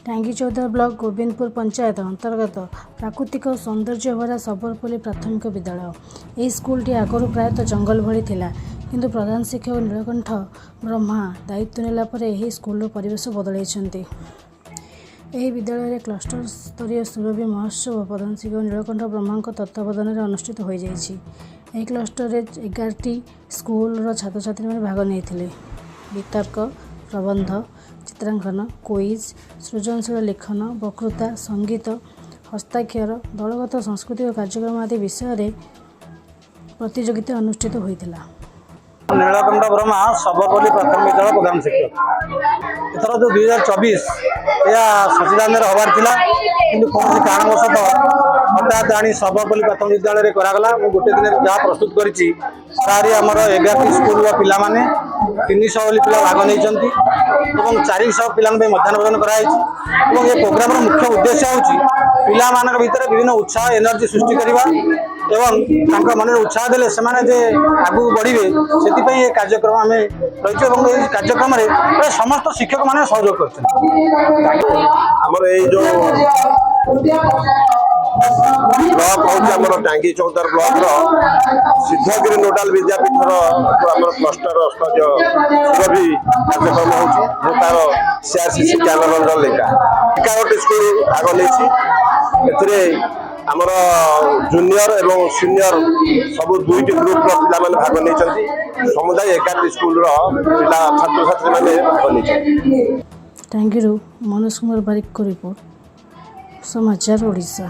टांगी चौदह ब्लॉक गोविंदपुर पंचायत अंतर्गत प्राकृतिक सौंदर्य भरा सबरपल्ली प्राथमिक विद्यालय। यह स्कूलटी आगु प्रायतः जंगल भली थिला, किंतु प्रधान शिक्षक नीलकंठ ब्रह्मा दायित्व नेला परे यह स्कूल परिवेश बदलैछंती। यह विद्यालय क्लस्टर स्तरीय सुरभि महोत्सव प्रधान शिक्षक नीलकंठ ब्रह्मा तत्वावधान में अनुष्ठित हो जाइछि। यह क्लस्टर 11टी स्कूल छात्र छात्री मैंने भाग नहीं। वितर्क, प्रबंध, चित्रांकन, क्विज, सृजनशील लेखन, वक्तृता, संगीत, हस्ताक्षर, दलगत सांस्कृतिक कार्यक्रम आदि विषय प्रतियोगिता अनुष्ठित होता। नीलकंठ ब्रह्मा सबरपल्ली प्राथमिक विद्यालय प्रधान शिक्षक एथर जो 2024 या सचिदान हबार था, कि कौन कारणवश हठात आनी सबरपल्ली प्राथमिक विद्यालय करागला। गोटे दिन जहाँ प्रस्तुत करी आमर 11टी स्कूल पिला 300 पिला भाग नहीं 400 पिला मध्याह्न भोजन कराई। प्रोग्राम मुख्य उद्देश्य हूँ पिला भितर विभिन्न उत्साह एनर्जी सृष्टि करवा एवं मन उत्साह देले से आगू बढ़े से कार्यक्रम आम रही। कार्यक्रम समस्त शिक्षक मैंने सहयोग कर ब्लॉक हूँ टांगी चौदह ब्लॉक सिद्धगिरी नोडाल विद्यापीठर क्लस्टर स्तरीय सुरभि कार्यक्रम हो तार सीआरसीसी ज्ञानरंजन लेखा 11टी स्कूल भाग नहीं। आमर जूनियर एवं सीनियर सब 2टी ग्रुप पिला भाग नहीं। समुदाय 11टी स्कूल पिला छात्र छात्री मैंने भाग नहीं। टांगी मनोज कुमार बारिक को रिपोर्ट, समाचार ओडिशा।